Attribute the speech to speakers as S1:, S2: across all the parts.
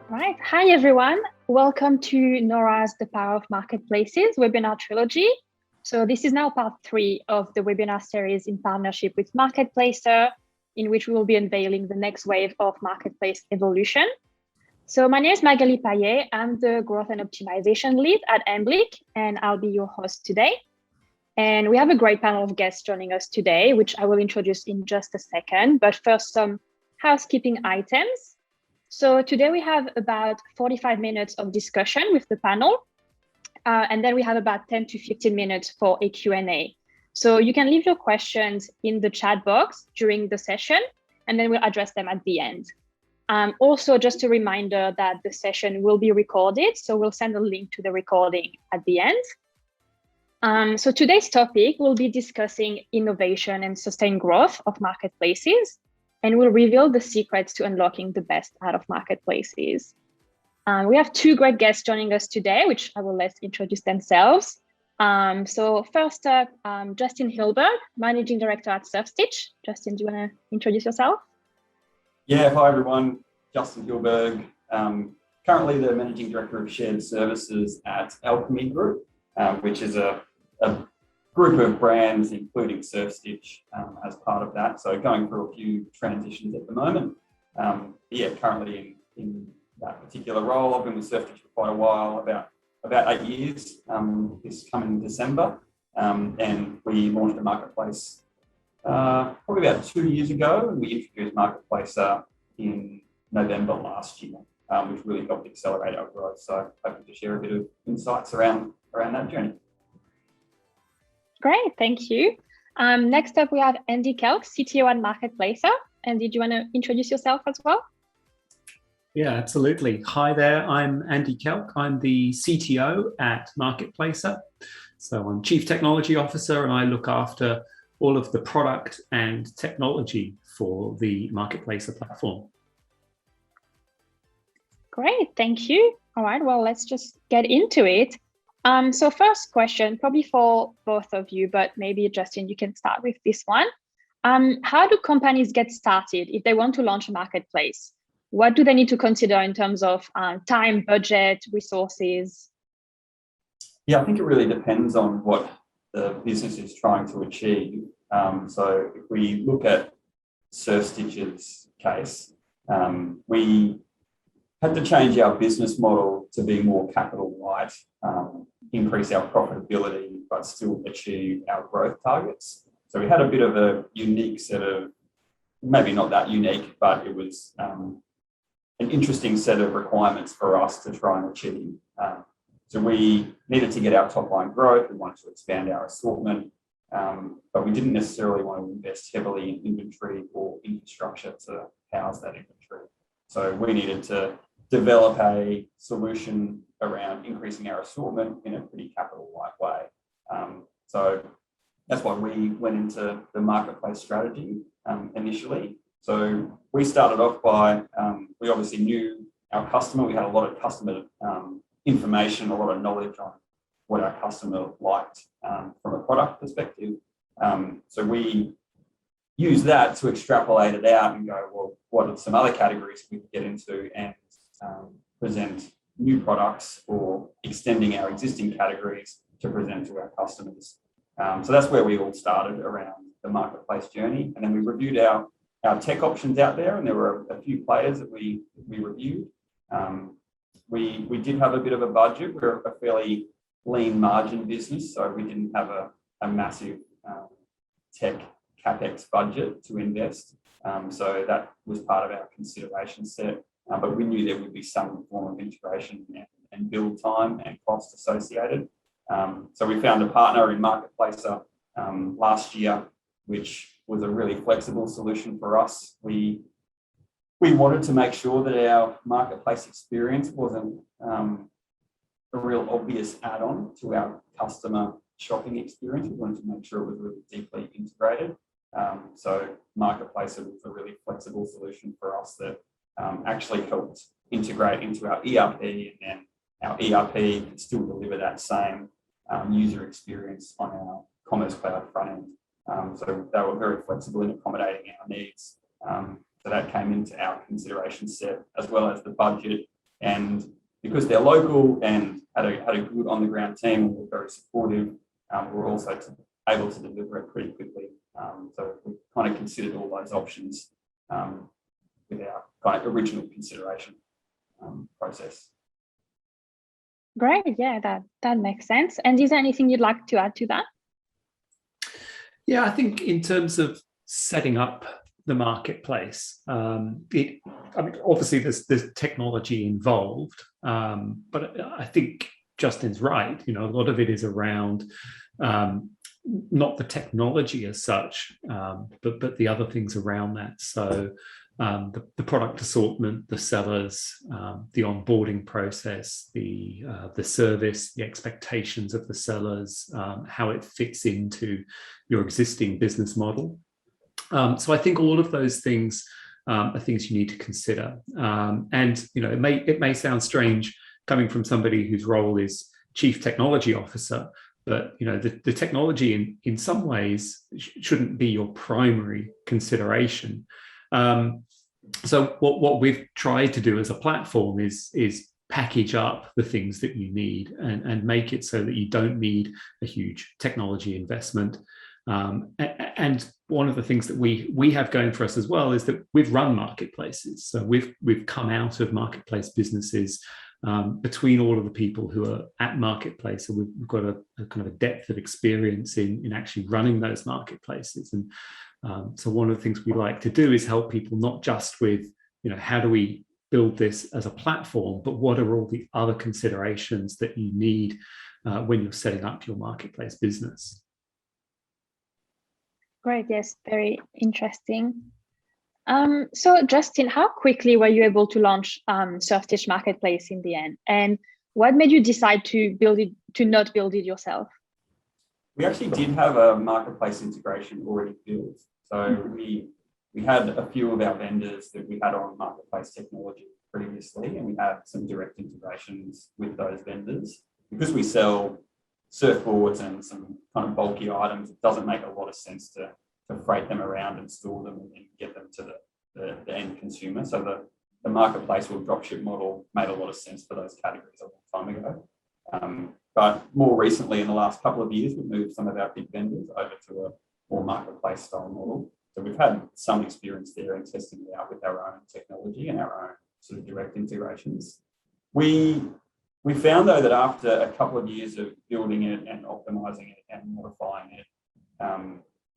S1: Right. Hi, everyone. Welcome to Nora's The Power of Marketplaces webinar trilogy. So this is now part 3 of the webinar series in partnership with Marketplacer, in which we will be unveiling the next wave of marketplace evolution. So my name is Magalie Payet. I'm the growth and optimization lead at Amblique, and I'll be your host today. And we have a great panel of guests joining us today, which I will introduce in just a second. But first, some housekeeping items. So today we have about 45 minutes of discussion with the panel, and then we have about 10 to 15 minutes for a Q&A. So you can leave your questions in the chat box during the session, and then we'll address them at the end. Also, just a reminder that the session will be recorded, so we'll send a link to the recording at the end. So today's topic, we'll be discussing innovation and sustained growth of marketplaces, and we'll reveal the secrets to unlocking the best out of marketplaces. We have 2 great guests joining us today, which I will let introduce themselves. So first up, Justin Hilberg, Managing Director at SurfStitch. Justin, do you want to introduce yourself?
S2: Yeah, hi everyone, Justin Hilberg, currently the Managing Director of Shared Services at Alchemy Group, which is a group of brands, including SurfStitch as part of that. So going through a few transitions at the moment. Yeah, currently in that particular role. I've been with SurfStitch for quite a while, about 8 years, this coming December. And we launched a marketplace probably about 2 years ago, and we introduced Marketplacer in November last year, which really helped accelerate our growth. So hoping to share a bit of insights around that journey.
S1: Great, thank you. Next up, we have Andy Kelk, CTO at Marketplacer. Andy, do you want to introduce yourself as well?
S3: Yeah, absolutely. Hi there, I'm Andy Kelk. I'm the CTO at Marketplacer. So I'm Chief Technology Officer, and I look after all of the product and technology for the Marketplacer platform.
S1: Great, thank you. All right, well, let's just get into it. So first question, probably for both of you, but maybe Justin, you can start with this one. How do companies get started if they want to launch a marketplace? What do they need to consider in terms of time, budget, resources?
S2: Yeah, I think it really depends on what the business is trying to achieve. So if we look at SurfStitch's case, we had to change our business model to be more capital light, increase our profitability, but still achieve our growth targets. So we had a bit of a unique set of, maybe not that unique, but it was an interesting set of requirements for us to try and achieve. So we needed to get our top line growth. We wanted to expand our assortment, but we didn't necessarily want to invest heavily in inventory or infrastructure to house that inventory. So we needed to develop a solution around increasing our assortment in a pretty capital light way. So that's why we went into the marketplace strategy initially. So we started off by, we obviously knew our customer. We had a lot of customer information, a lot of knowledge on what our customer liked from a product perspective. So we use that to extrapolate it out and go, well, what are some other categories we could get into and present new products or extending our existing categories to present to our customers. So that's where we all started around the marketplace journey. And then we reviewed our tech options out there, and there were a few players that we reviewed. We did have a bit of a budget. We're a fairly lean margin business, so we didn't have a massive tech CapEx budget to invest. So that was part of our consideration set. But we knew there would be some form of integration and build time and cost associated. So we found a partner in Marketplacer last year, which was a really flexible solution for us. We wanted to make sure that our marketplace experience wasn't a real obvious add-on to our customer shopping experience. We wanted to make sure it was really deeply integrated. So Marketplacer was a really flexible solution for us that actually helped integrate into our ERP, and then our ERP can still deliver that same user experience on our Commerce Cloud front end. So they were very flexible in accommodating our needs. So that came into our consideration set, as well as the budget And because they're local and had a good on-the-ground team and were very supportive, we're also able to deliver it pretty quickly. So we kind of considered all those options with our kind of original consideration process.
S1: Great, yeah, that makes sense. And is there anything you'd like to add to that?
S3: Yeah, I think in terms of setting up the marketplace, obviously there's technology involved, but I think Justin's right. A lot of it is around not the technology as such, but the other things around that. So the product assortment, the sellers, the onboarding process, the service, the expectations of the sellers, how it fits into your existing business model. So I think all of those things are things you need to consider. And it may sound strange coming from somebody whose role is Chief Technology Officer, but the technology in some ways shouldn't be your primary consideration. So what we've tried to do as a platform is package up the things that you need and make it so that you don't need a huge technology investment. And one of the things that we have going for us as well is that we've run marketplaces. So we've come out of marketplace businesses between all of the people who are at marketplace. So we've got a kind of a depth of experience in actually running those marketplaces. And so one of the things we like to do is help people not just with, how do we build this as a platform, but what are all the other considerations that you need when you're setting up your marketplace business.
S1: Great, yes, very interesting. So Justin, how quickly were you able to launch SurfStitch Marketplace in the end? And what made you decide to not build it yourself?
S2: We actually did have a marketplace integration already built. So we had a few of our vendors that we had on marketplace technology previously, and we had some direct integrations with those vendors. Because we sell surfboards and some kind of bulky items, it doesn't make a lot of sense to freight them around and store them and get them to the end consumer. So the marketplace or dropship model made a lot of sense for those categories a long time ago. But more recently, in the last couple of years, we've moved some of our big vendors over to a more marketplace style model. So we've had some experience there in testing it out with our own technology and our own sort of direct integrations. We found, though, that after a couple of years of building it and optimizing it and modifying it,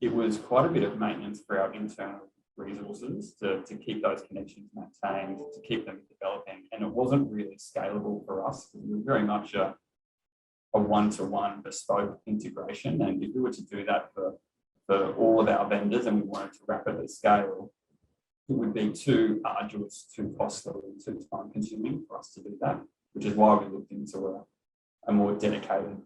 S2: it was quite a bit of maintenance for our internal resources to keep those connections maintained, to keep them developing. And it wasn't really scalable for us. It was very much a one-to-one bespoke integration. And if we were to do that for all of our vendors and we wanted to rapidly scale, it would be too arduous, too costly, and too time-consuming for us to do that, which is why we looked into a more dedicated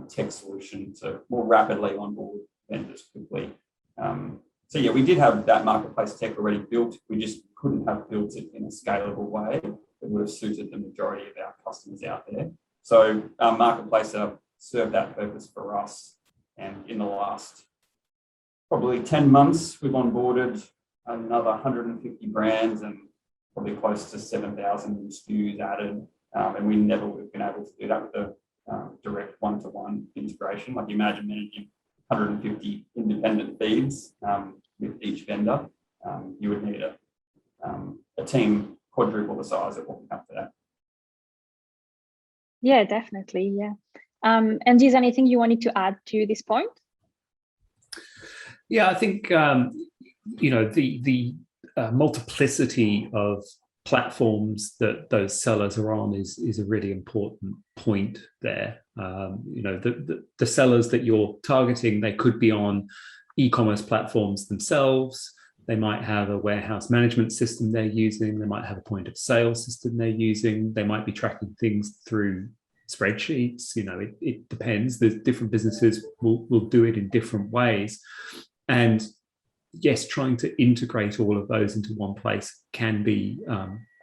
S2: tech solution to more rapidly onboard vendors quickly. So yeah, we did have that marketplace tech already built. We just couldn't have built it in a scalable way that would have suited the majority of our customers out there. So our marketplace served that purpose for us. And in the last probably 10 months, we've onboarded another 150 brands and probably close to 7,000 SKUs added. And we never would have been able to do that with a direct one-to-one integration. Like, imagine managing 150 independent feeds with each vendor. You would need a team quadruple the size of what we have today.
S1: Yeah, definitely. Yeah. And is there anything you wanted to add to this point?
S3: Yeah, I think the multiplicity of platforms that those sellers are on is a really important point there. The sellers that you're targeting, they could be on e-commerce platforms themselves. They might have a warehouse management system they're using. They might have a point of sale system they're using. They might be tracking things through spreadsheets. It depends. There's different businesses will do it in different ways. And yes, trying to integrate all of those into one place can be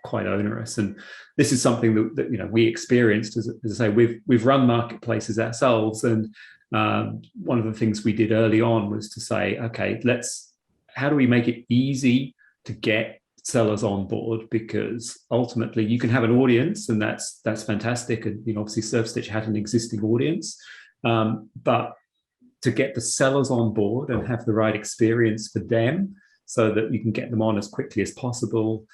S3: quite onerous. And this is something that we experienced. As I say, we've run marketplaces ourselves, and one of the things we did early on was to say, okay, how do we make it easy to get sellers on board, because ultimately you can have an audience, and that's fantastic. And obviously SurfStitch had an existing audience, but to get the sellers on board and have the right experience for them, so that you can get them on as quickly as possible,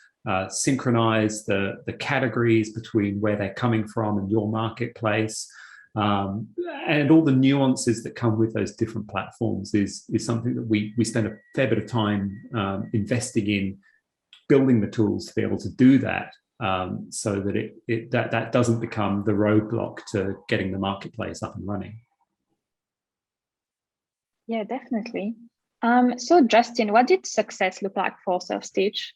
S3: synchronize the categories between where they're coming from and your marketplace, and all the nuances that come with those different platforms is something that we spend a fair bit of time investing in building the tools to be able to do that, so that that doesn't become the roadblock to getting the marketplace up and running.
S1: Yeah, definitely. So Justin, what did success look like for SurfStitch?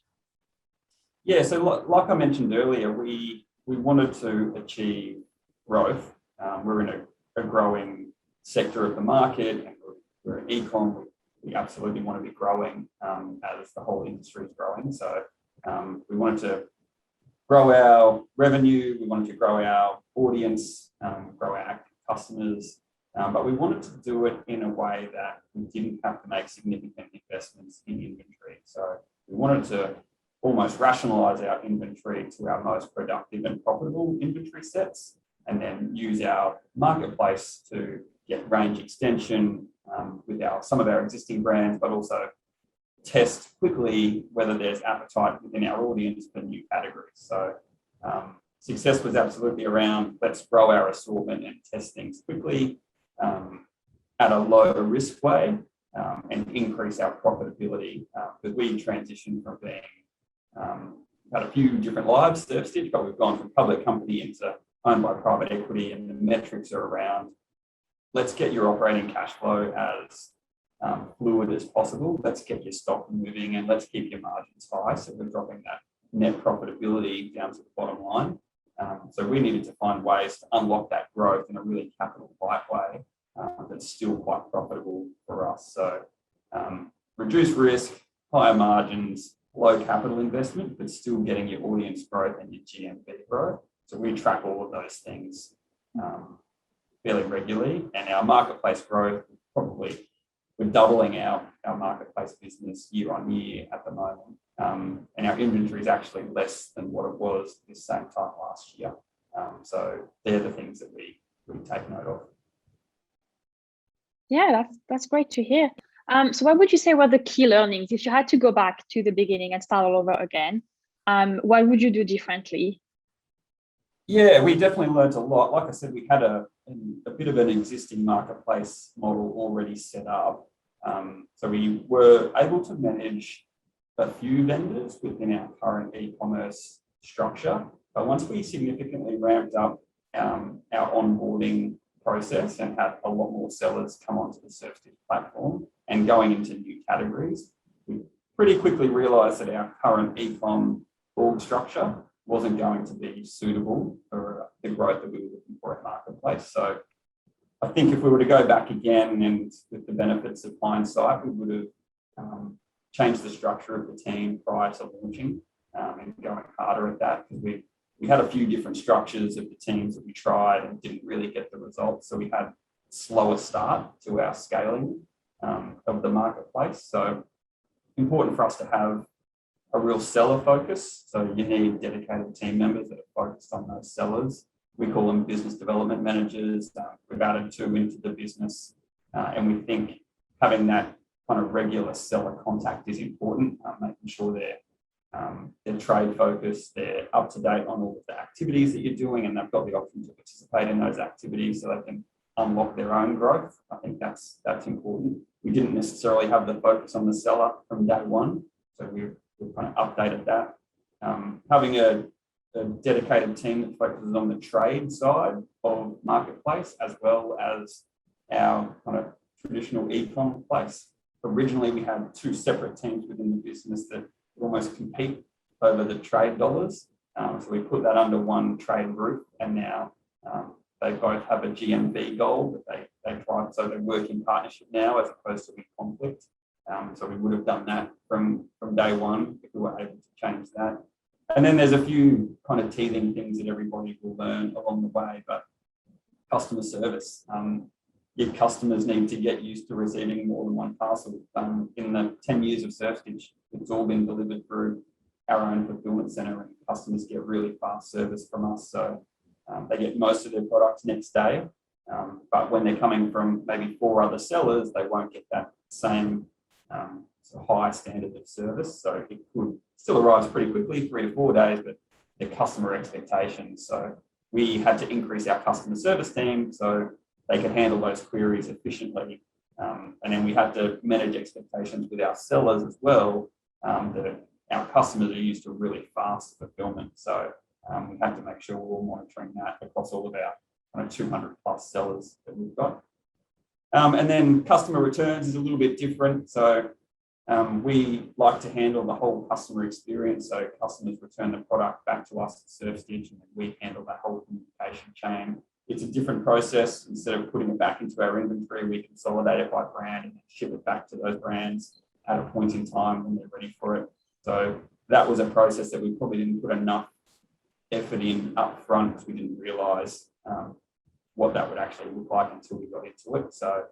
S2: Yeah, so like I mentioned earlier, we wanted to achieve growth. We're in a growing sector of the market, and we're in e-com. We absolutely want to be growing as the whole industry is growing. So we wanted to grow our revenue, we wanted to grow our audience, grow our active customers, but we wanted to do it in a way that we didn't have to make significant investments in inventory. So we wanted to almost rationalize our inventory to our most productive and profitable inventory sets, and then use our marketplace to get range extension with some of our existing brands, but also test quickly whether there's appetite within our audience for new categories. So success was absolutely around, let's grow our assortment and test things quickly at a low risk way, and increase our profitability, because we transitioned from being had a few different lives, SurfStitch, but we've gone from public company into owned by private equity, and the metrics are around, let's get your operating cash flow as fluid as possible, let's get your stock moving, and let's keep your margins high. So we're dropping that net profitability down to the bottom line. So we needed to find ways to unlock that growth in a really capital light way that's still quite profitable for us. So reduce risk, higher margins, low capital investment, but still getting your audience growth and your GMV growth. So we track all of those things fairly regularly, and our marketplace growth, probably we're doubling our marketplace business year on year at the moment, and our inventory is actually less than what it was this same time last year. So they're the things that we take note of.
S1: Yeah, that's great to hear. So what would you say were the key learnings? If you had to go back to the beginning and start all over again, what would you do differently?
S2: Yeah, we definitely learned a lot. Like I said, we had a bit of an existing marketplace model already set up. So we were able to manage a few vendors within our current e-commerce structure. But once we significantly ramped up our onboarding process and had a lot more sellers come onto the SurfStitch platform and going into new categories, we pretty quickly realized that our current e-com org structure wasn't going to be suitable for the growth that we were looking for at marketplace. So I think if we were to go back again, and with the benefits of hindsight, we would have changed the structure of the team prior to launching, and going harder at that, because we had a few different structures of the teams that we tried and didn't really get the results. So we had a slower start to our scaling of the marketplace. So important for us to have a real seller focus. So you need dedicated team members that are focused on those sellers. We call them business development managers. We've added 2 into the business, and we think having that kind of regular seller contact is important, making sure they're trade focused, they're up to date on all of the activities that you're doing, and they've got the option to participate in those activities so they can unlock their own growth. I think that's important. We didn't necessarily have the focus on the seller from day one, so we've kind of updated that. Having a dedicated team that focuses on the trade side of marketplace, as well as our kind of traditional e-com place. Originally, we had 2 separate teams within the business that almost compete over the trade dollars. So we put that under one trade roof, and now they both have a GMV goal that they drive. So they work in partnership now as opposed to in conflict. So we would have done that from day one if we were able to change that. And then there's a few kind of teething things that everybody will learn along the way, but customer service. Your customers need to get used to receiving more than one parcel. In the 10 years of SurfStitch, it's all been delivered through our own fulfillment center, and customers get really fast service from us. So they get most of their products next day. But when they're coming from maybe 4 other sellers, they won't get that same high standard of service. So it could still arrive pretty quickly, 3 to 4 days, but the customer expectations. So we had to increase our customer service team so they could handle those queries efficiently. And then we had to manage expectations with our sellers as well, that our customers are used to really fast fulfillment. So we had to make sure we're all monitoring that across all of our 200 plus sellers that we've got. And then customer returns is a little bit different. So we like to handle the whole customer experience. So customers return the product back to us at SurfStitch, and then we handle that whole communication chain. It's a different process. Instead of putting it back into our inventory, we consolidate it by brand and ship it back to those brands at a point in time when they're ready for it. So that was a process that we probably didn't put enough effort in up front, because we didn't realise what that would actually look like until we got into it. So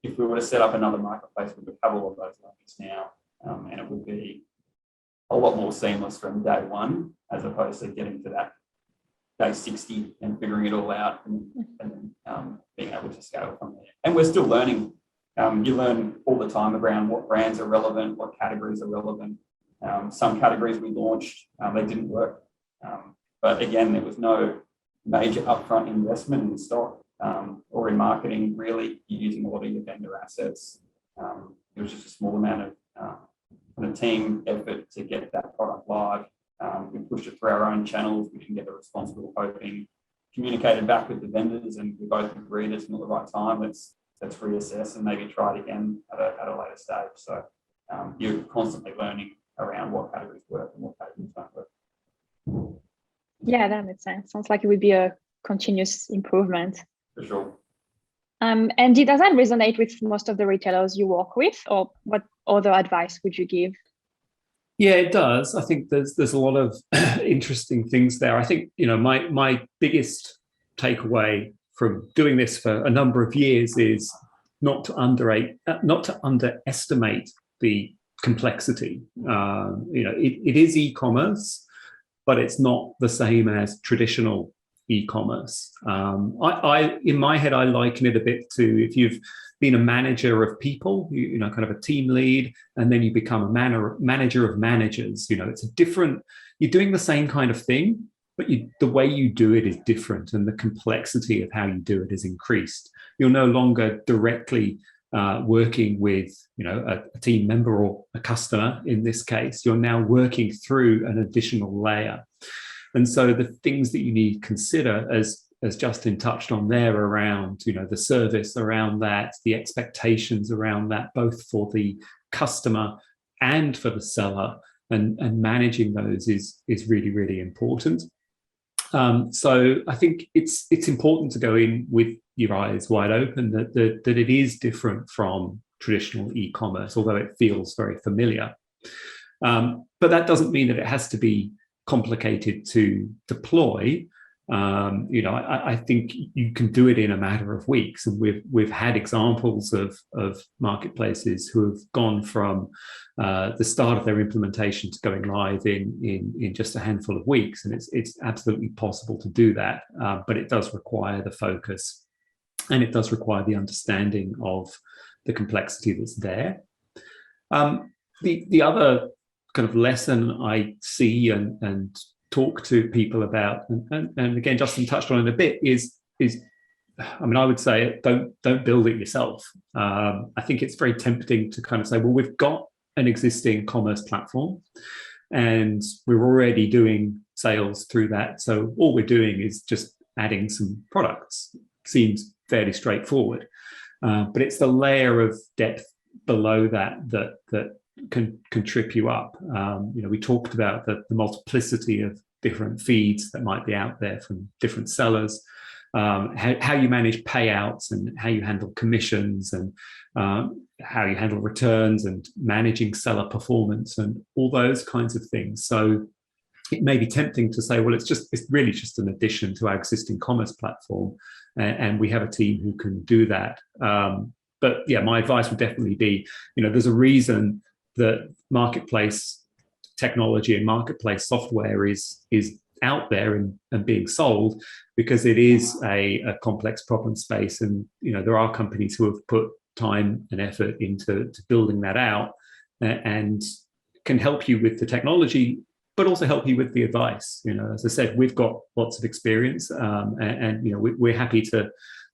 S2: if we were to set up another marketplace, we would have all of those learnings now, and it would be a lot more seamless from day one, as opposed to getting to that day 60 and figuring it all out and being able to scale from there. And we're still learning. You learn all the time around what brands are relevant, what categories are relevant. Some categories we launched, they didn't work. But again, there was no major upfront investment in stock or in marketing, really. You're using a lot of your vendor assets. It was just a small amount of team effort to get that product live. We pushed it through our own channels. We didn't get the response we were hoping. Communicated back with the vendors, and we both agreed it's not the right time. Let's reassess and maybe try it again at a later stage. So you're constantly learning around what categories work and what categories don't work.
S1: Yeah, that makes sense. Sounds like it would be a continuous improvement.
S2: For sure.
S1: Andy, does that resonate with most of the retailers you work with, or what other advice would you give?
S3: Yeah, it does. I think there's a lot of interesting things there. I think, my biggest takeaway from doing this for a number of years is not to underestimate the complexity. It is e-commerce, but it's not the same as traditional e-commerce. In my head, I liken it a bit to if you've been a manager of people, kind of a team lead, and then you become a manager of managers. It's a different, you're doing the same kind of thing, but the way you do it is different, and the complexity of how you do it is increased. You're no longer directly working with, a team member or a customer in this case. You're now working through an additional layer. And so the things that you need to consider, as Justin touched on there, around, the service around that, the expectations around that, both for the customer and for the seller, and managing those is really, really important. So I think it's important to go in with your eyes wide open that it is different from traditional e-commerce, although it feels very familiar. But that doesn't mean that it has to be complicated to deploy. I think you can do it in a matter of weeks, and we've had examples of marketplaces who have gone from the start of their implementation to going live in just a handful of weeks, and it's absolutely possible to do that, but it does require the focus, and it does require the understanding of the complexity that's there. The other kind of lesson I see and talk to people about, and again, Justin touched on it a bit, is I would say don't build it yourself. I think it's very tempting to kind of say, well, we've got an existing commerce platform and we're already doing sales through that, so all we're doing is just adding some products. Seems fairly straightforward, but it's the layer of depth below that can trip you up. We talked about the multiplicity of different feeds that might be out there from different sellers, how you manage payouts and how you handle commissions, and how you handle returns and managing seller performance and all those kinds of things. So it may be tempting to say, well, it's really just an addition to our existing commerce platform, and we have a team who can do that. But yeah, my advice would definitely be, there's a reason that marketplace technology and marketplace software is out there and being sold, because it is a complex problem space. And there are companies who have put time and effort into building that out, and can help you with the technology, but also help you with the advice. As I said, we've got lots of experience, and we're happy to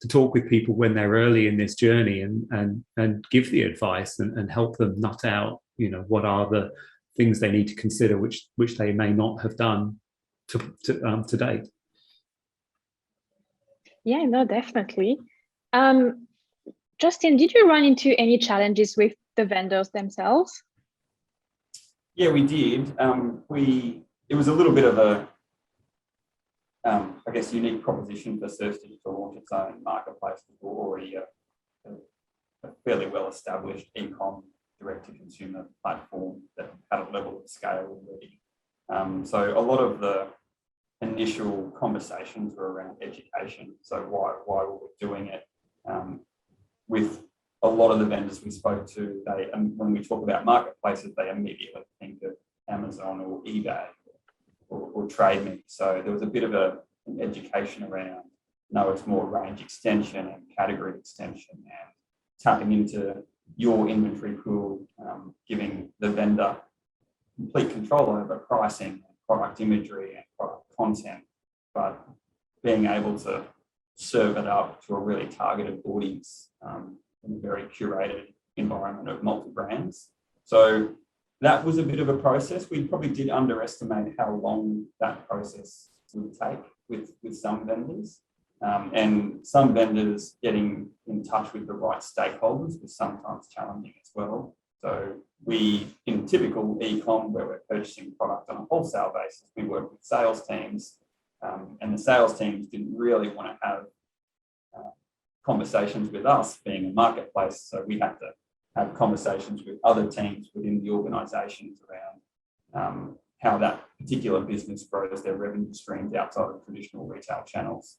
S3: talk with people when they're early in this journey, and give the advice and help them nut out what are the things they need to consider, which they may not have done to date.
S1: Yeah, no, definitely. Justin, did you run into any challenges with the vendors themselves?
S2: Yeah, we did. It was a little bit of a, I guess, unique proposition for SurfStitch to launch its own marketplace. We're already a fairly well-established e-com direct-to-consumer platform that had a level of scale already. So a lot of the initial conversations were around education. So why were we doing it? With a lot of the vendors we spoke to, when we talk about marketplaces, they immediately think of Amazon or eBay or TradeMe. So there was a bit of an education around, no, it's more range extension and category extension and tapping into your inventory pool, giving the vendor complete control over pricing, product imagery and product content, but being able to serve it up to a really targeted audience in a very curated environment of multi-brands. So that was a bit of a process. We probably did underestimate how long that process would take with some vendors. And some vendors getting in touch with the right stakeholders was sometimes challenging as well. So we, in typical e-com, where we're purchasing product on a wholesale basis, we work with sales teams, and the sales teams didn't really want to have conversations with us being a marketplace. So we had to have conversations with other teams within the organisations around how that particular business grows their revenue streams outside of traditional retail channels.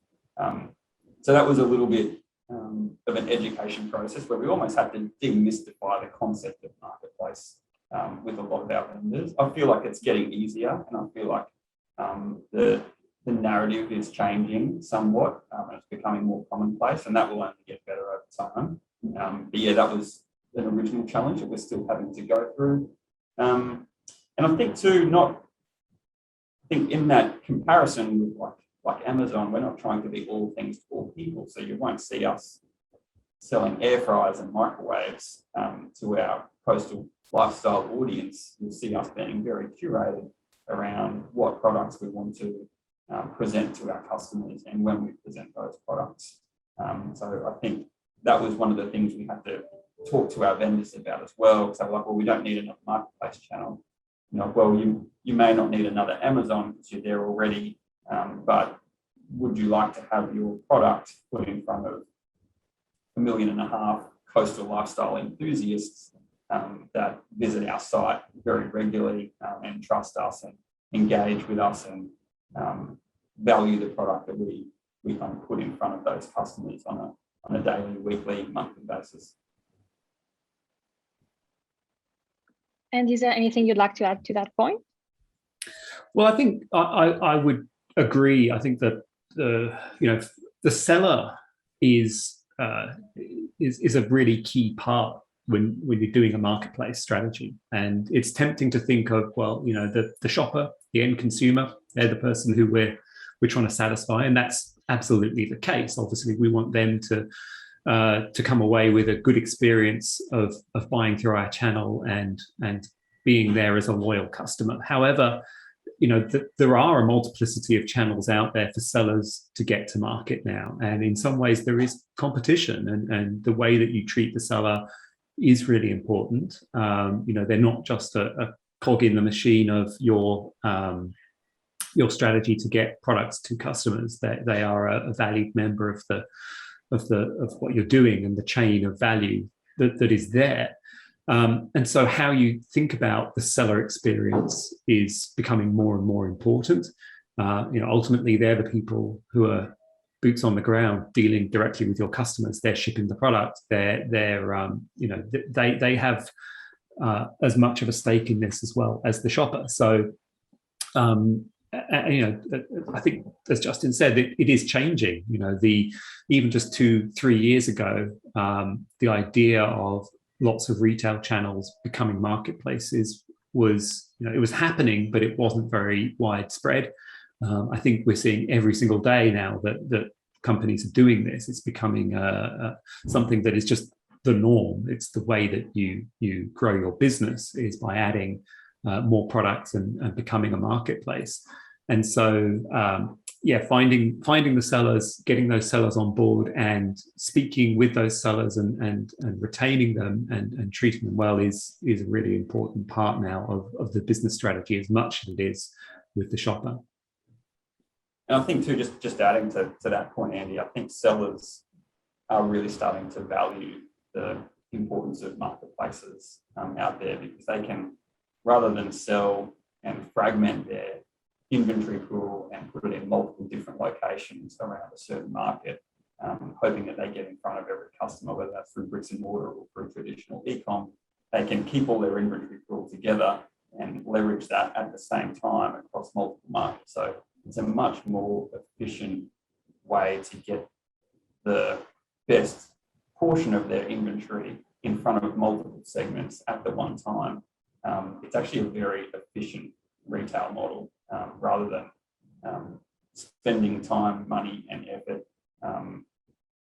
S2: So that was a little bit of an education process where we almost had to demystify the concept of marketplace with a lot of our vendors. I feel like it's getting easier, and I feel like the narrative is changing somewhat, and it's becoming more commonplace, and that will only get better over time. But yeah, that was an original challenge that we're still having to go through. And I think too, in that comparison with like Amazon, we're not trying to be all things to all people. So you won't see us selling air fryers and microwaves to our coastal lifestyle audience. You'll see us being very curated around what products we want to present to our customers and when we present those products. So I think that was one of the things we had to talk to our vendors about as well. Because they were like, well, we don't need another marketplace channel. Well, you may not need another Amazon because you're there already, but would you like to have your product put in front of 1.5 million coastal lifestyle enthusiasts that visit our site very regularly and trust us and engage with us and value the product that we kind of put in front of those customers on a daily, weekly, monthly basis.
S1: And is there anything you'd like to add to that point?
S3: Well, I think I would agree. I think that the seller is a really key part when you're doing a marketplace strategy. And it's tempting to think of, well, the shopper, the end consumer, they're the person who we're trying to satisfy, and that's absolutely the case. Obviously, we want them to come away with a good experience of buying through our channel and being there as a loyal customer. However, there are a multiplicity of channels out there for sellers to get to market now, and in some ways there is competition, and the way that you treat the seller is really important. They're not just a cog in the machine of your strategy to get products to customers. They are a valued member of what you're doing and the chain of value that is there. And so how you think about the seller experience is becoming more and more important. Ultimately, they're the people who are boots on the ground dealing directly with your customers. They're shipping the product. They have as much of a stake in this as well as the shopper. So, you know, I think, as Justin said, it is changing. You know, even just 2-3 years ago, the idea of lots of retail channels becoming marketplaces was, you know, it was happening, but it wasn't very widespread. I think we're seeing every single day now that companies are doing this. It's becoming something that is just the norm. It's the way that you grow your business, is by adding more products and becoming a marketplace. And so, yeah, finding the sellers, getting those sellers on board, and speaking with those sellers and retaining them and treating them well is a really important part now of the business strategy, as much as it is with the shopper.
S2: And I think too, just adding to that point, Andy, I think sellers are really starting to value the importance of marketplaces out there, because they can, rather than sell and fragment their inventory pool and put it in multiple different locations around a certain market, hoping that they get in front of every customer, whether that's through bricks and mortar or through traditional e-com, they can keep all their inventory pool together and leverage that at the same time across multiple markets. So it's a much more efficient way to get the best portion of their inventory in front of multiple segments at the one time. It's actually a very efficient retail model, rather than spending time, money, and effort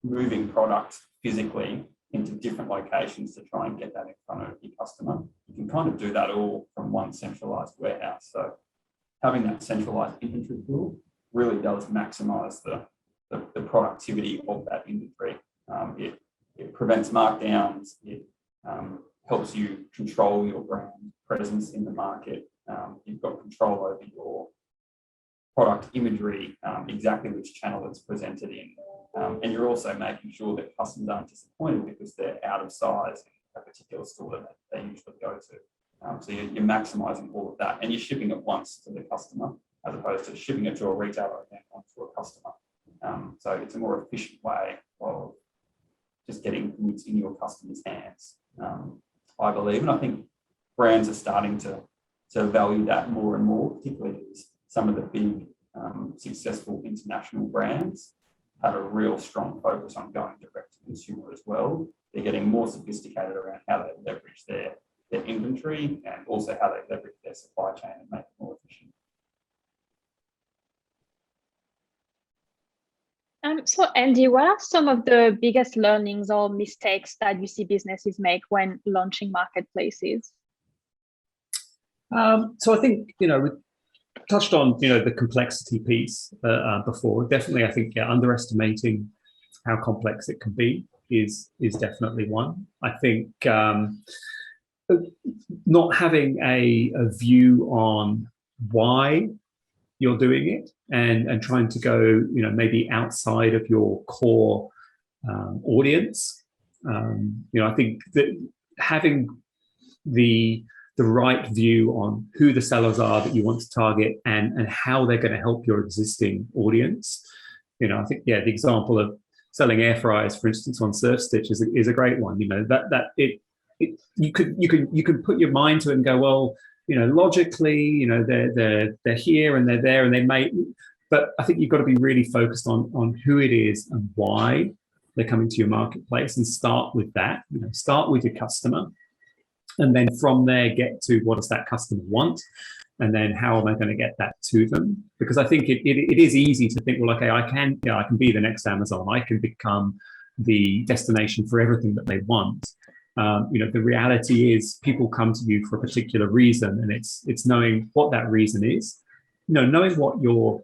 S2: moving product physically into different locations to try and get that in front of your customer. You can kind of do that all from one centralized warehouse. So having that centralized inventory pool really does maximize the productivity of that inventory. It prevents markdowns. It helps you control your brand presence in the market. You've got control over your product imagery, exactly which channel it's presented in. And you're also making sure that customers aren't disappointed because they're out of size in a particular store that they usually go to. So you're maximizing all of that, and you're shipping it once to the customer as opposed to shipping it to a retailer and then onto a customer. So it's a more efficient way of just getting goods in your customers' hands, I believe. And I think brands are starting to value that more and more, particularly as some of the big successful international brands have a real strong focus on going direct to consumer as well. They're getting more sophisticated around how they leverage their inventory and also how they leverage their supply chain and make it more efficient.
S1: So Andy, what are some of the biggest learnings or mistakes that you see businesses make when launching marketplaces?
S3: So I think, you know, we touched on, you know, the complexity piece before. Definitely, I think, yeah, underestimating how complex it can be is definitely one. I think not having a view on why you're doing it and trying to go, you know, maybe outside of your core audience. You know, I think that having the right view on who the sellers are that you want to target and how they're going to help your existing audience. You know, I think, yeah, the example of selling air fryers, for instance, on SurfStitch is a great one. You know, you could put your mind to it and go, well, you know, logically, you know, they're here and they're there and they may, but I think you've got to be really focused on who it is and why they're coming to your marketplace, and start with that. You know, start with your customer, and then from there get to what does that customer want, and then how am I going to get that to them? Because I think it is easy to think, well, okay, I can be the next Amazon. I can become the destination for everything that they want. You know, the reality is people come to you for a particular reason, and it's knowing what that reason is, you know, knowing what your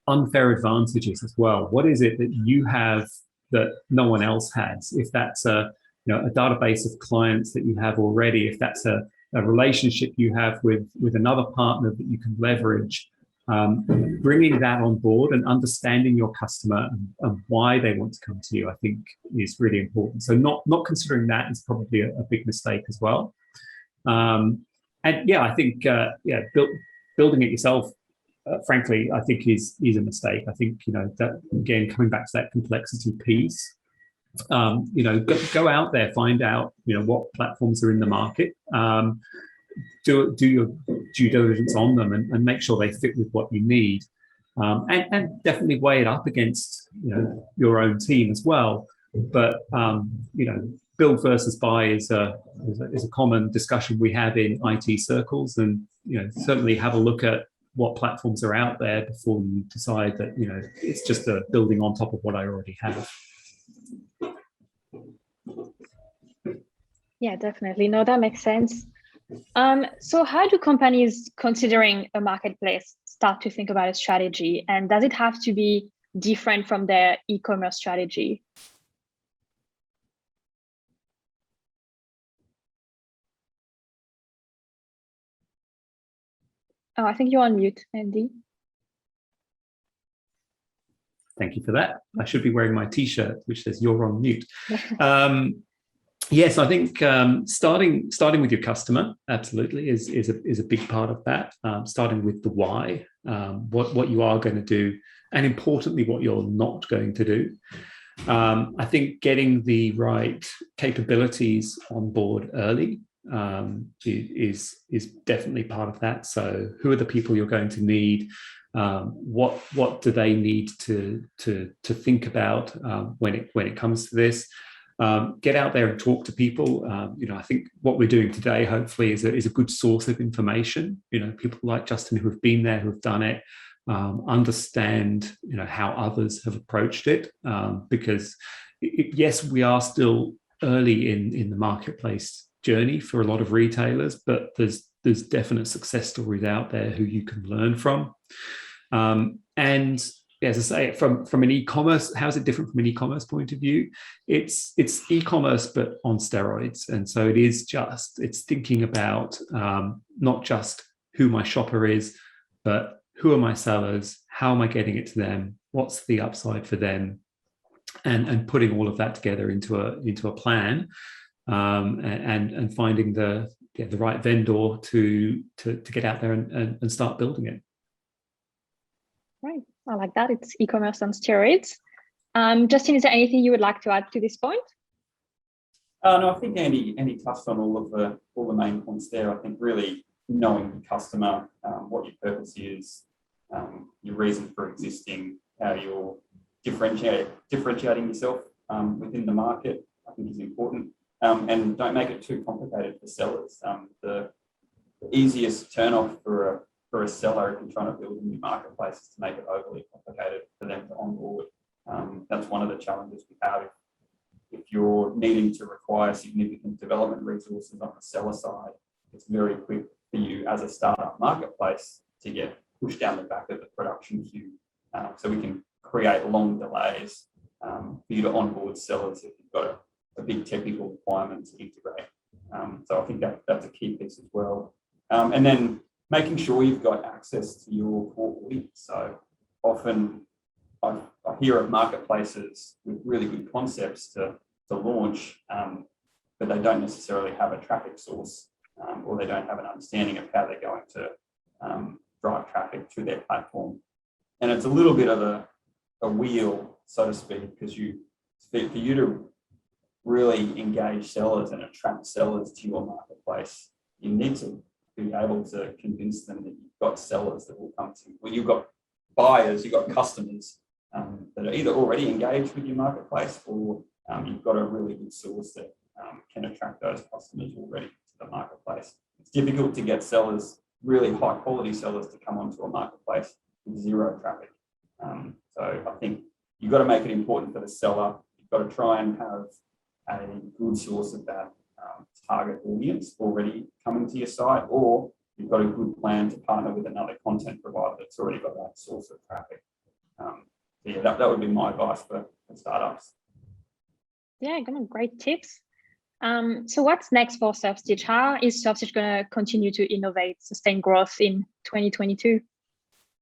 S3: unfair advantage is as well. What is it that you have that no one else has? If that's a database of clients that you have already, if that's a relationship you have with another partner that you can leverage, bringing that on board and understanding your customer and why they want to come to you, I think is really important. So not considering that is probably a big mistake as well. And yeah, I think building it yourself, frankly, I think is a mistake. I think, you know, that again, coming back to that complexity piece, Go out there, find out, what platforms are in the market. Do your due diligence on them and make sure they fit with what you need. And definitely weigh it up against, your own team as well. But, build versus buy is a common discussion we have in IT circles, and, certainly have a look at what platforms are out there before you decide that, it's just a building on top of what I already have.
S1: Yeah, definitely. No, that makes sense. So how do companies considering a marketplace start to think about a strategy? And does it have to be different from their e-commerce strategy? Oh, I think you're on mute, Andy.
S3: Thank you for that. I should be wearing my T-shirt, which says "You're on mute." Yes, I think starting with your customer absolutely is a big part of that. Starting with the why, what you are going to do, and importantly, what you're not going to do. I think getting the right capabilities on board early is definitely part of that. So, who are the people you're going to need? What do they need to think about when it comes to this? Get out there and talk to people. I think what we're doing today, hopefully, is a good source of information. People like Justin who have been there, who have done it, understand how others have approached it. Because yes, we are still early in the marketplace journey for a lot of retailers, but there's definite success stories out there who you can learn from. And as I say, from an e-commerce, how is it different from an e-commerce point of view? It's e-commerce, but on steroids. And so it's thinking about not just who my shopper is, but who are my sellers? How am I getting it to them? What's the upside for them? And putting all of that together into a plan, and finding the right vendor to get out there and start building it.
S1: Right. I like that. It's e-commerce on steroids. Justin, is there anything you would like to add to this point?
S2: No, I think Andy touched on all the main points there. I think really knowing the customer, what your purpose is, your reason for existing, how you're differentiating yourself within the market, I think is important. And don't make it too complicated for sellers. The easiest turn-off for a seller if you're trying to build a new marketplace is to make it overly complicated for them to onboard. That's one of the challenges we have. If you're needing to require significant development resources on the seller side, it's very quick for you as a startup marketplace to get pushed down the back of the production queue. So we can create long delays for you to onboard sellers if you've got a big technical requirement to integrate. So I think that's a key piece as well. And then making sure you've got access to your core audience. So often I hear of marketplaces with really good concepts to launch, but they don't necessarily have a traffic source, or they don't have an understanding of how they're going to drive traffic to their platform. And it's a little bit of a wheel, so to speak, because for you to really engage sellers and attract sellers to your marketplace, you need to be able to convince them that you've got sellers that will come to you. Well, you've got buyers, you've got customers that are either already engaged with your marketplace, or you've got a really good source that can attract those customers already to the marketplace. It's difficult to get sellers, really high quality sellers, to come onto a marketplace with zero traffic. So I think you've got to make it important for the seller. You've got to try and have a good source of that target audience already coming to your site, or you've got a good plan to partner with another content provider that's already got that source of traffic. So that would be my advice for startups.
S1: Yeah, great tips. So what's next for SurfStitch? How is SurfStitch going to continue to innovate, sustain growth in 2022?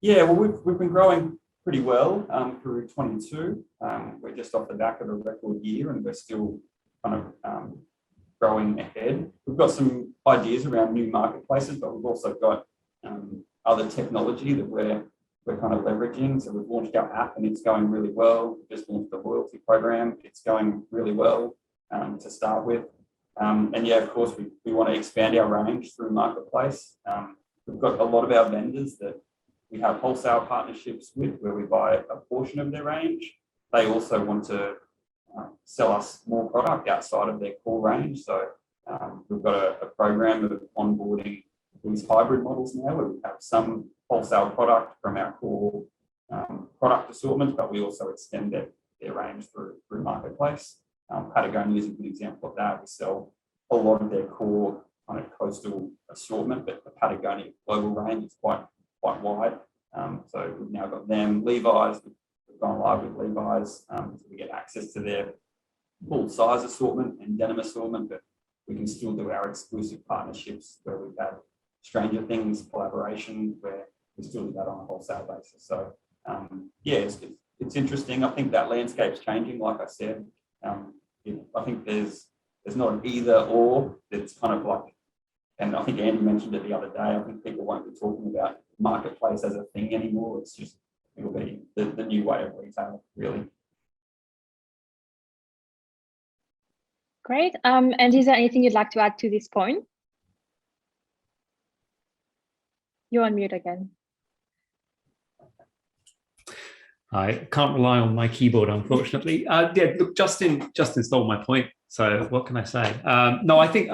S1: Yeah,
S2: well, we've been growing pretty well through 22. We're just off the back of a record year, and we're still kind of growing ahead. We've got some ideas around new marketplaces, but we've also got other technology that we're we're kind of leveraging. So we've launched our app and it's going really well. We've just launched the loyalty program. It's going really well to start with. And yeah, of course, we want to expand our range through Marketplace. We've got a lot of our vendors that we have wholesale partnerships with where we buy a portion of their range. They also want to sell us more product outside of their core range. So we've got a program of onboarding these hybrid models now where we have some wholesale product from our core product assortment, but we also extend their range through Marketplace. Patagonia is a good example of that. We sell a lot of their core kind of coastal assortment, but the Patagonia global range is quite wide. So we've now got them. Levi's, we've gone live with Levi's, so we get access to their full size assortment and denim assortment, but we can still do our exclusive partnerships where we've had Stranger Things collaboration where we still do that on a wholesale basis. So yeah, it's interesting. I think that landscape's changing, like I said. I think there's not an either or. It's kind of like, and I think Andy mentioned it the other day, I think people won't be talking about marketplace as a thing anymore. It's just, it'll be the new way of retail, really.
S1: Great. And is there anything you'd like to add to this point? You're on mute again.
S3: I can't rely on my keyboard, unfortunately. Yeah, look, Justin stole my point. So what can I say? No, I think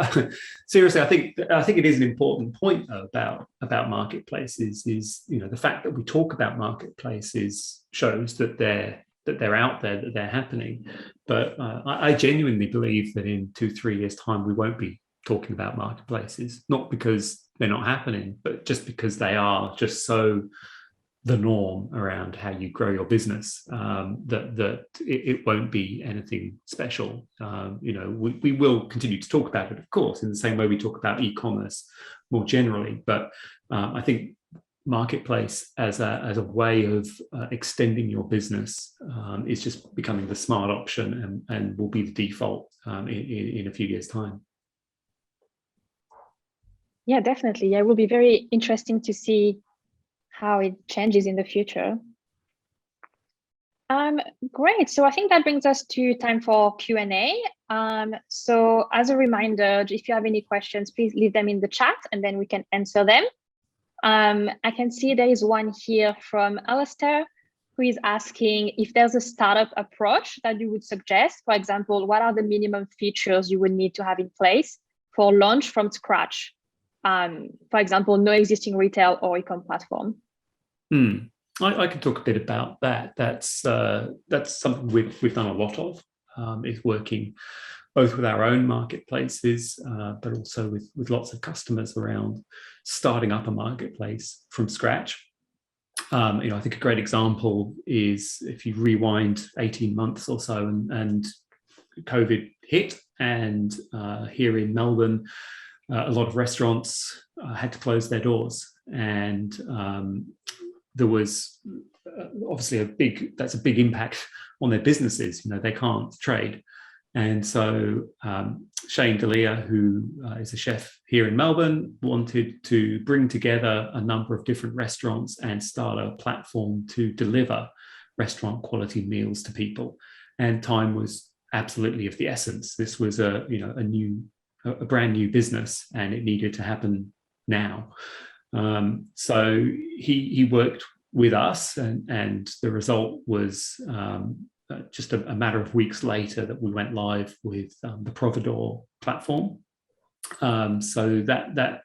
S3: seriously, I think it is an important point about marketplaces. Is the fact that we talk about marketplaces shows that they're out there, that they're happening. But I genuinely believe that in 2-3 years' time we won't be talking about marketplaces, not because they're not happening, but just because they are just so the norm around how you grow your business, that it won't be anything special. We will continue to talk about it, of course, in the same way we talk about e-commerce more generally. But I think marketplace as a way of extending your business is just becoming the smart option and will be the default in a few years' time.
S1: Yeah, definitely. Yeah, it will be very interesting to see how it changes in the future. Great. So I think that brings us to time for Q&A. So as a reminder, if you have any questions, please leave them in the chat and then we can answer them. I can see there is one here from Alistair who is asking if there's a startup approach that you would suggest. For example, what are the minimum features you would need to have in place for launch from scratch? For example, no existing retail or e-com platform.
S3: I can talk a bit about that. That's something we've done a lot of. Is working both with our own marketplaces, but also with lots of customers around starting up a marketplace from scratch. I think a great example is if you rewind 18 months or so and COVID hit, and here in Melbourne, a lot of restaurants had to close their doors, and there was obviously that's a big impact on their businesses. They can't trade. And so Shane D'Elia, who is a chef here in Melbourne, wanted to bring together a number of different restaurants and start a platform to deliver restaurant quality meals to people. And time was absolutely of the essence. This was a brand new business, and it needed to happen now. So he worked with us, and the result was just a matter of weeks later that we went live with the Providore platform. So that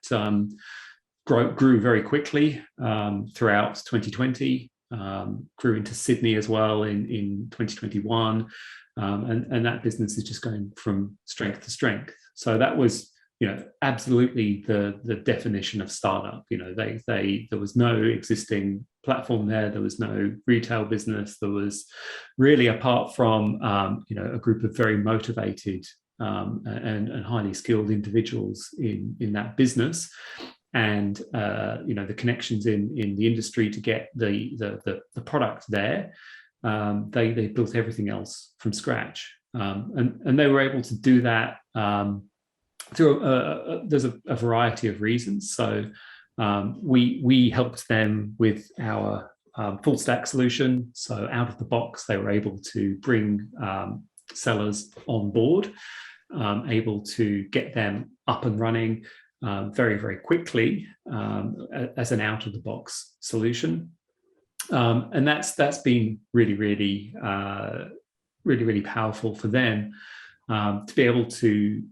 S3: grew very quickly throughout 2020, grew into Sydney as well in 2021, and that business is just going from strength to strength. So that was absolutely the definition of startup. There was no existing platform there was no retail business. There was really, apart from a group of very motivated and highly skilled individuals in that business, and the connections in the industry to get the product there. They built everything else from scratch, and they were able to do that through there's a variety of reasons. So we helped them with our full stack solution. So out of the box, they were able to bring sellers on board, able to get them up and running very, very quickly as an out of the box solution. And that's been really, really, really powerful for them to be able to,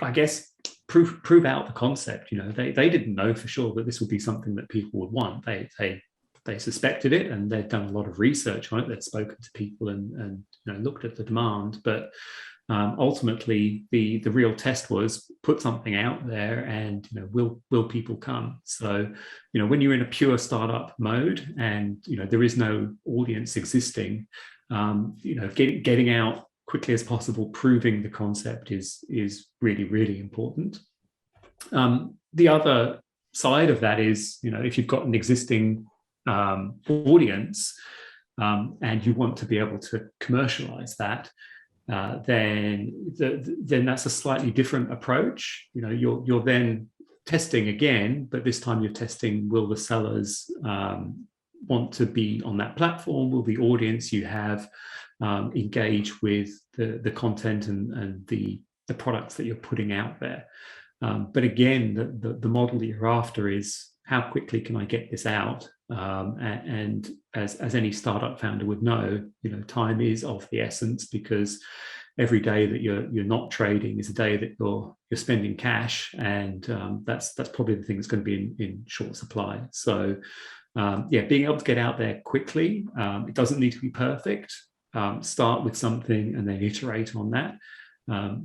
S3: I guess, prove out the concept. They didn't know for sure that this would be something that people would want. They suspected it, and they'd done a lot of research on it. They'd spoken to people and looked at the demand, but ultimately the real test was put something out there, and will people come? So when you're in a pure startup mode and there is no audience existing, getting out quickly as possible, proving the concept is really, really important. The other side of that is if you've got an existing audience and you want to be able to commercialize that, then that's a slightly different approach. You're then testing again, but this time you're testing, will the sellers want to be on that platform? Will the audience you have engage with the content and the products that you're putting out there? But again, the model that you're after is, how quickly can I get this out? And as any startup founder would know, time is of the essence, because every day that you're not trading is a day that you're spending cash, and that's probably the thing that's going to be in short supply. So being able to get out there quickly, it doesn't need to be perfect. Start with something and then iterate on that.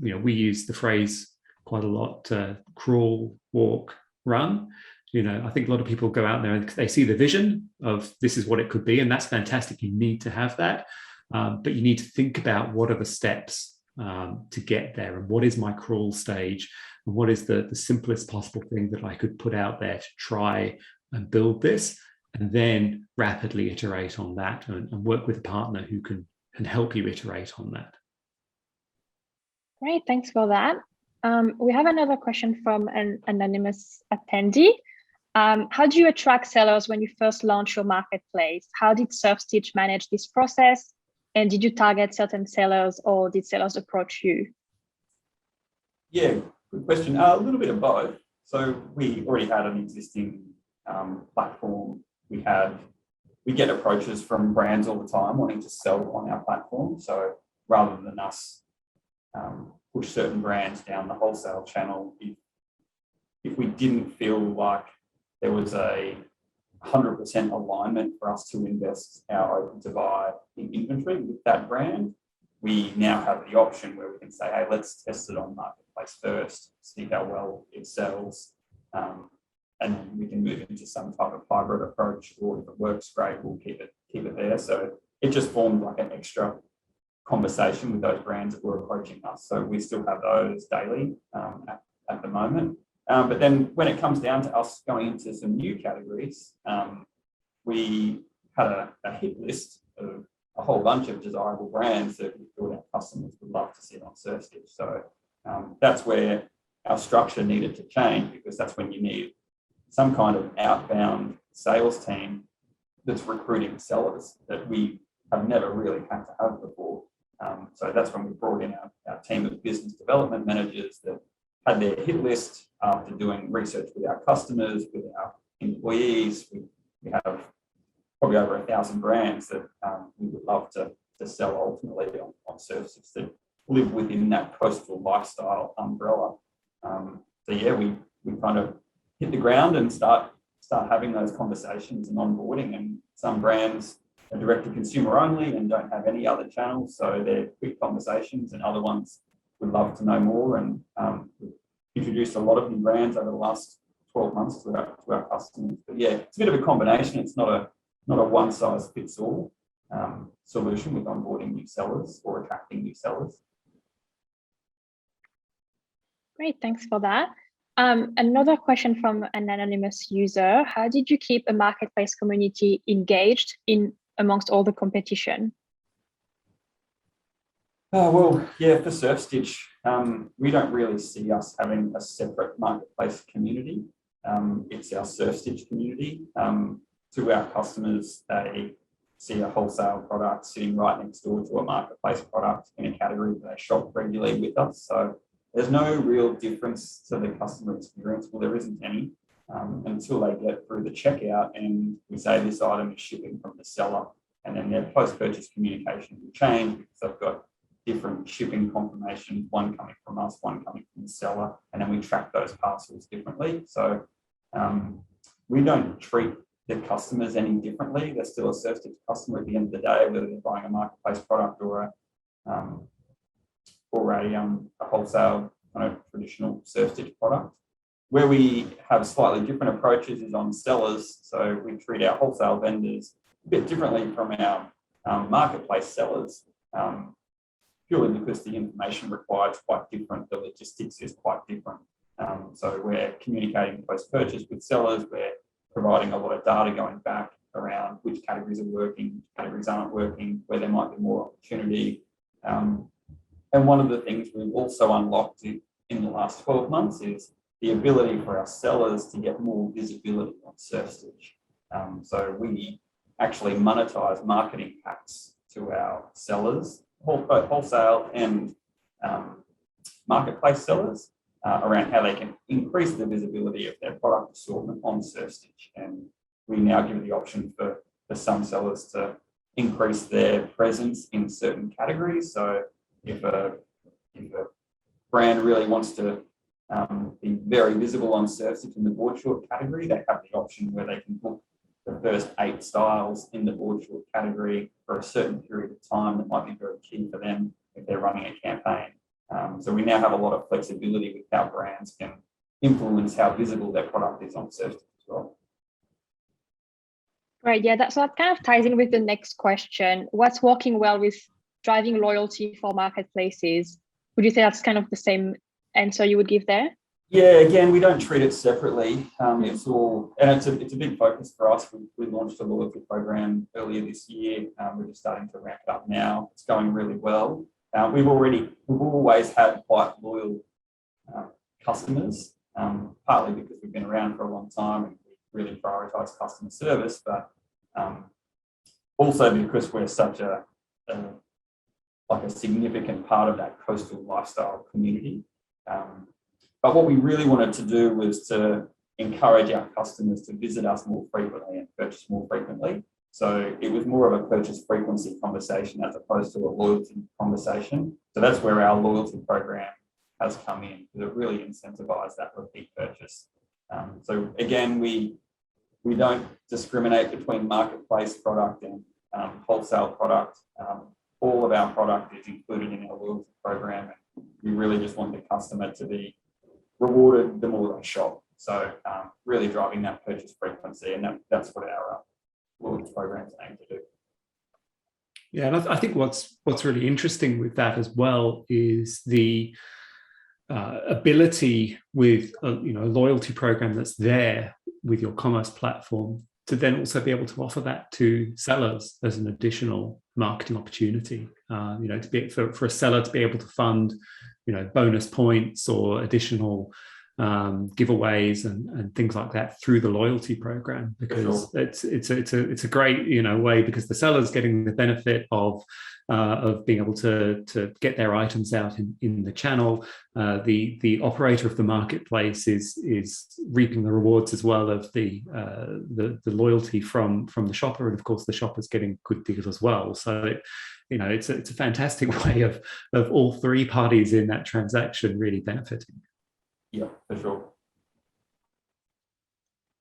S3: We use the phrase quite a lot: crawl, walk, run. I think a lot of people go out there and they see the vision of this is what it could be, and that's fantastic. You need to have that, but you need to think about what are the steps to get there, and what is my crawl stage, and what is the simplest possible thing that I could put out there to try and build this, and then rapidly iterate on that and work with a partner who can help you iterate on that.
S1: Great, thanks for that. We have another question from an anonymous attendee. How do you attract sellers when you first launch your marketplace? How did SurfStitch manage this process? And did you target certain sellers, or did sellers approach you?
S2: Yeah, good question. A little bit of both. So we already had an existing platform. We get approaches from brands all the time wanting to sell on our platform. So rather than us push certain brands down the wholesale channel, if we didn't feel like there was a 100% alignment for us to invest our open to buy in inventory with that brand, we now have the option where we can say, hey, let's test it on marketplace first, see how well it sells, and then we can move into some type of hybrid approach, or if it works great, we'll keep it there. So it just formed like an extra conversation with those brands that were approaching us. So we still have those daily at the moment. But then when it comes down to us going into some new categories, we had a hit list of a whole bunch of desirable brands that we thought our customers would love to see on SurfStitch. So that's where our structure needed to change, because that's when you need some kind of outbound sales team that's recruiting sellers that we have never really had to have before. So that's when we brought in our team of business development managers that had their hit list after doing research with our customers, with our employees. We have probably over 1,000 brands that we would love to sell ultimately on SurfStitch that live within that coastal lifestyle umbrella. So yeah, we kind of hit the ground and start having those conversations and onboarding. And some brands are direct to consumer only and don't have any other channels, so they're quick conversations, and other ones would love to know more. And we've introduced a lot of new brands over the last 12 months to our customers. But yeah, it's a bit of a combination. It's not a one size fits all solution with onboarding new sellers or attracting new sellers.
S1: Great, thanks for that. Another question from an anonymous user: how did you keep a marketplace community engaged amongst all the competition?
S2: Well, yeah, for SurfStitch, we don't really see us having a separate marketplace community. It's our SurfStitch community. to our customers, they see a wholesale product sitting right next door to a marketplace product in a category that they shop regularly with us. So there's no real difference to the customer experience. Well, there isn't any until they get through the checkout and we say this item is shipping from the seller, and then their post-purchase communication will change because they've got different shipping confirmations, one coming from us, one coming from the seller, and then we track those parcels differently. So we don't treat the customers any differently. They're still a SurfStich customer at the end of the day, whether they're buying a marketplace product or a wholesale kind of traditional SurfStich product. Where we have slightly different approaches is on sellers. So we treat our wholesale vendors a bit differently from our marketplace sellers. Purely because the information required is quite different, the logistics is quite different. So we're communicating post-purchase with sellers, we're providing a lot of data going back around which categories are working, which categories aren't working, where there might be more opportunity. And one of the things we've also unlocked in the last 12 months is the ability for our sellers to get more visibility on SurfStich. So we actually monetize marketing packs to our sellers, both wholesale and marketplace sellers, around how they can increase the visibility of their product assortment on SurfStich. And we now give the option for some sellers to increase their presence in certain categories. So if a brand really wants to be very visible on SurfStich in the board short category, they have the option where they can book the first 8 styles in the board short category for a certain period of time that might be very key for them if they're running a campaign. So we now have a lot of flexibility with how brands can influence how visible their product is on SurfStich as well.
S1: Right, yeah, so that kind of ties in with the next question. What's working well with driving loyalty for marketplaces? Would you say that's kind of the same answer you would give there?
S2: Yeah, again, we don't treat it separately. It's a big focus for us. We launched a loyalty program earlier this year. We're just starting to ramp it up now. It's going really well. We've always had quite loyal customers, partly because we've been around for a long time and we really prioritise customer service, but also because we're such a significant part of that coastal lifestyle community. But what we really wanted to do was to encourage our customers to visit us more frequently and purchase more frequently. So it was more of a purchase frequency conversation as opposed to a loyalty conversation. So that's where our loyalty program has come in, because it really incentivise that repeat purchase. So again, we don't discriminate between marketplace product and wholesale product. All of our product is included in our loyalty program, and we really just want the customer to be rewarded the more they shop. So really driving that purchase frequency, and that's what our loyalty programs aim to do.
S3: Yeah, and I think what's really interesting with that as well is the ability with a loyalty program that's there with your commerce platform to then also be able to offer that to sellers as an additional marketing opportunity. To be for a seller to be able to fund, bonus points or additional giveaways and things like that through the loyalty program, because it's a great way, because the seller's getting the benefit of being able to get their items out in the channel. The operator of the marketplace is reaping the rewards as well of the loyalty from the shopper, and of course the shopper's getting good deals as well. So it's a fantastic way of all three parties in that transaction really benefiting.
S2: Yeah, for sure.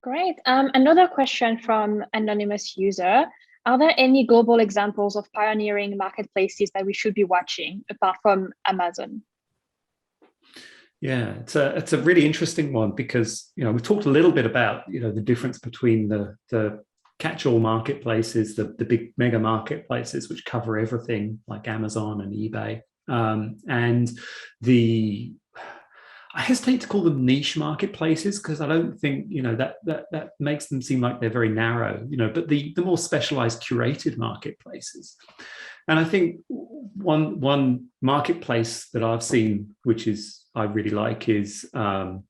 S1: Great. Another question from anonymous user. Are there any global examples of pioneering marketplaces that we should be watching apart from Amazon?
S3: Yeah, it's a really interesting one, because we talked a little bit about the difference between the catch-all marketplaces, the big mega marketplaces which cover everything like Amazon and eBay, and I hesitate to call them niche marketplaces, because I don't think that makes them seem like they're very narrow, but the more specialized curated marketplaces. And I think one marketplace that I've seen, which I really like, is one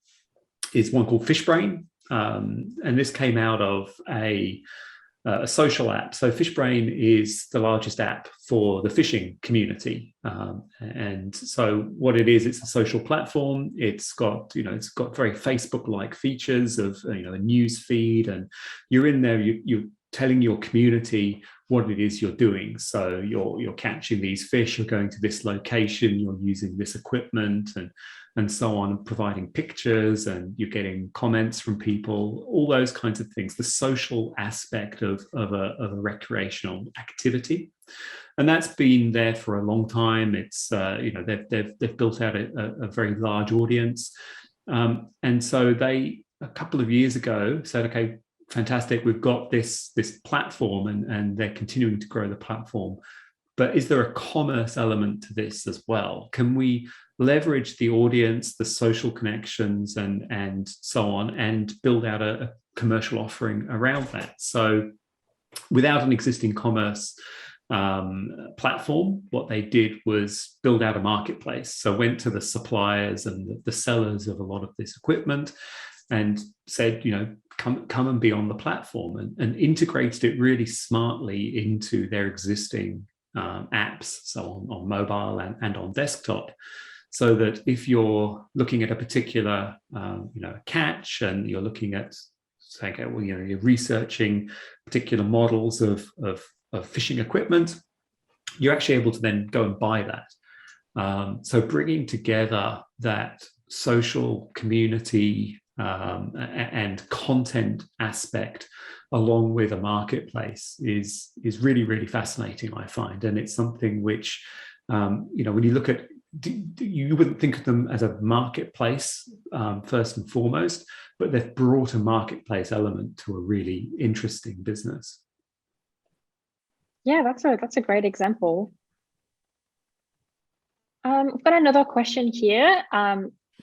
S3: called Fishbrain. and this came out of a social app. So Fishbrain is the largest app for the fishing community, and so what it is, it's a social platform. It's got very Facebook-like features of a news feed, and you're in there. You're telling your community what it is you're doing. So you're catching these fish. You're going to this location. You're using this equipment, and so on, providing pictures, and you're getting comments from people, all those kinds of things, the social aspect of a recreational activity. And that's been there for a long time. It's, they've built out a very large audience. And so they, a couple of years ago, said, okay, fantastic, we've got this platform, and they're continuing to grow the platform. But is there a commerce element to this as well? Can we leverage the audience, the social connections, and so on, and build out a commercial offering around that? So without an existing commerce platform, what they did was build out a marketplace. So went to the suppliers and the sellers of a lot of this equipment and said, come and be on the platform, and integrated it really smartly into their existing apps, so on mobile and on desktop, so that if you're looking at a particular catch, and you're looking at, say, you're researching particular models of fishing equipment, you're actually able to then go and buy that. So bringing together that social community and content aspect along with a marketplace is really, really fascinating, I find. And it's something which, when you look at, you wouldn't think of them as a marketplace first and foremost, but they've brought a marketplace element to a really interesting business.
S1: Yeah, that's a great example. We've got another question here.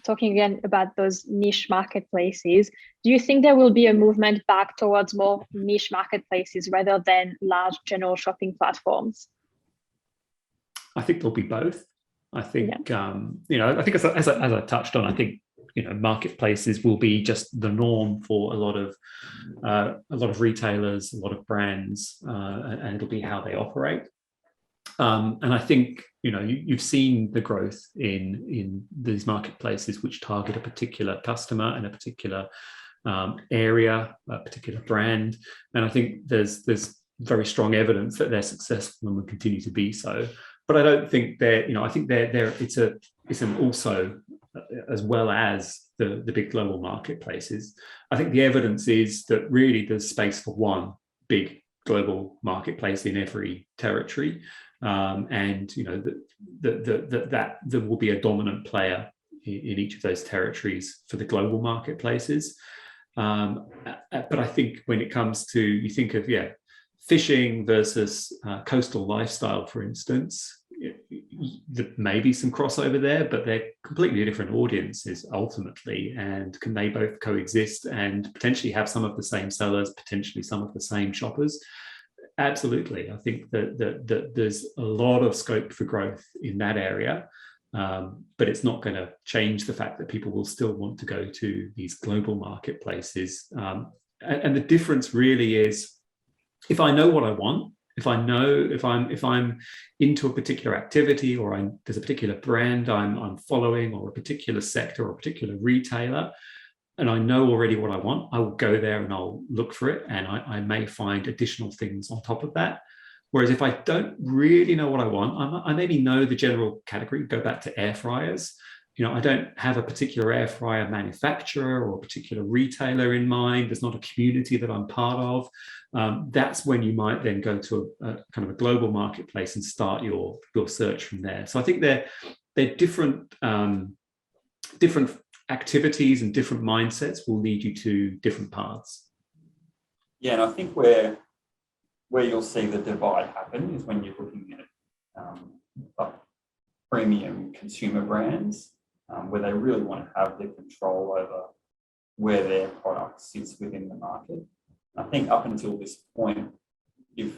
S1: Talking again about those niche marketplaces, do you think there will be a movement back towards more niche marketplaces rather than large general shopping platforms?
S3: I think there'll be both. I think, I think as I touched on, I think, marketplaces will be just the norm for a lot of retailers, a lot of brands, and it'll be how they operate. And I think, you've seen the growth in these marketplaces which target a particular customer and a particular area, a particular brand. And I think there's very strong evidence that they're successful and will continue to be so. But I don't think I think it's an also, as well as the big global marketplaces. I think the evidence is that really there's space for one big global marketplace in every territory. And that there will be a dominant player in each of those territories for the global marketplaces. But I think when it comes to, you think of fishing versus coastal lifestyle, for instance, there may be some crossover there, but they're completely different audiences ultimately, and can they both coexist and potentially have some of the same sellers, potentially some of the same shoppers? Absolutely. I think that there's a lot of scope for growth in that area, but it's not going to change the fact that people will still want to go to these global marketplaces. And the difference really is, if I know what I want, if I'm into a particular activity, or there's a particular brand I'm following, or a particular sector or a particular retailer, and I know already what I want, I will go there and I'll look for it, and I may find additional things on top of that. Whereas if I don't really know what I want, I maybe know the general category. Go back to air fryers. I don't have a particular air fryer manufacturer or a particular retailer in mind. There's not a community that I'm part of. That's when you might then go to a kind of a global marketplace and start your search from there. So I think they're different activities, and different mindsets will lead you to different paths.
S2: Yeah, and I think where you'll see the divide happen is when you're looking at premium consumer brands, where they really want to have the control over where their product sits within the market. I think up until this point, if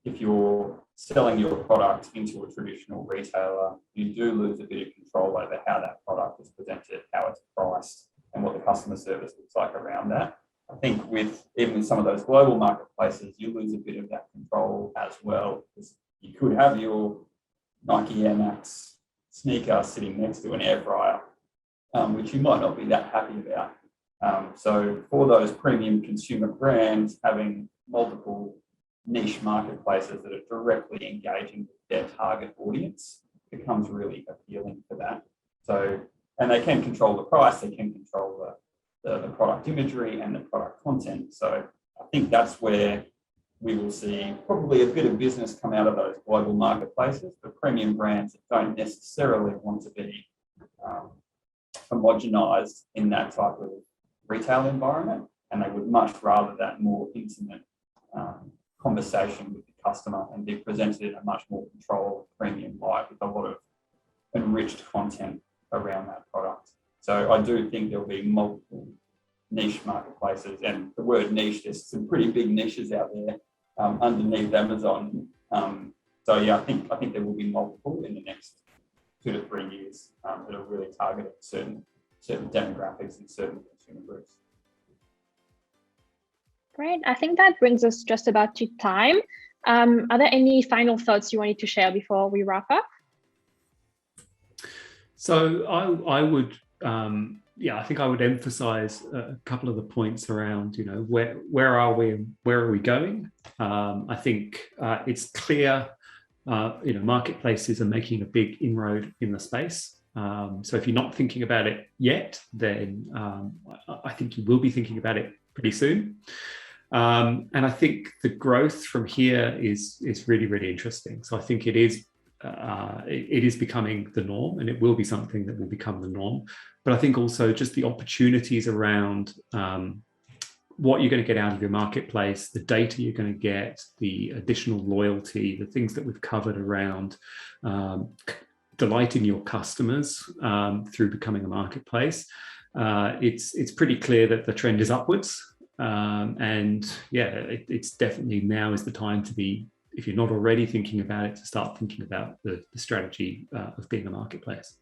S2: you're selling your product into a traditional retailer, you do lose a bit of control over how that product is presented, how it's priced, and what the customer service looks like around that. I think even with some of those global marketplaces, you lose a bit of that control as well, because you could have your Nike Air Max sneaker sitting next to an air fryer, which you might not be that happy about. So for those premium consumer brands, having multiple niche marketplaces that are directly engaging with their target audience becomes really appealing for that. So, and they can control the price, they can control the product imagery and the product content. So I think that's where we will see probably a bit of business come out of those global marketplaces, the premium brands that don't necessarily want to be homogenized in that type of retail environment, and they would much rather that more intimate conversation with the customer and be presented in a much more controlled premium light with a lot of enriched content around that product. So I do think there'll be multiple niche marketplaces, and the word niche, there's some pretty big niches out there underneath Amazon. So yeah, I think there will be multiple in the next 2 to 3 years that are really targeted certain demographics and certain consumer groups.
S1: Great. I think that brings us just about to time. Are there any final thoughts you wanted to share before we wrap up?
S3: So I would, I think I would emphasize a couple of the points around, where are we and where are we going? I think it's clear, marketplaces are making a big inroad in the space. So if you're not thinking about it yet, then I think you will be thinking about it pretty soon. And I think the growth from here is really, really interesting. So I think it is becoming the norm, and it will be something that will become the norm. But I think also just the opportunities around what you're going to get out of your marketplace, the data you're going to get, the additional loyalty, the things that we've covered around delighting your customers through becoming a marketplace. It's pretty clear that the trend is upwards. It's definitely now is the time to be, if you're not already thinking about it, to start thinking about the strategy of being a marketplace.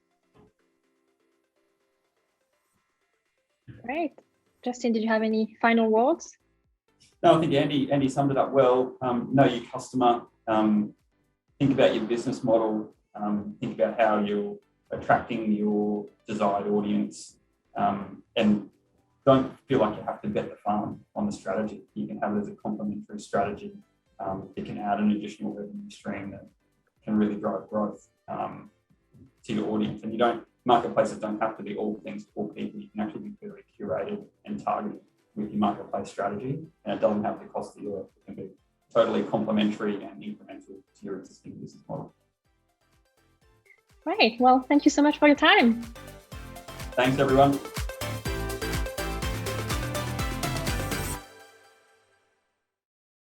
S1: Great. Justin, did you have any final words?
S2: No, I think Andy summed it up well. Know your customer, think about your business model, think about how you're attracting your desired audience, and don't feel like you have to bet the farm on the strategy. You can have it as a complementary strategy. It can add an additional revenue stream that can really drive growth to your audience. And marketplaces don't have to be all things to all people. You can actually be very curated and targeted with your marketplace strategy, and it doesn't have to cost you. It can be totally complementary and incremental to your existing business model.
S1: Great. Well, thank you so much for your time.
S2: Thanks, everyone.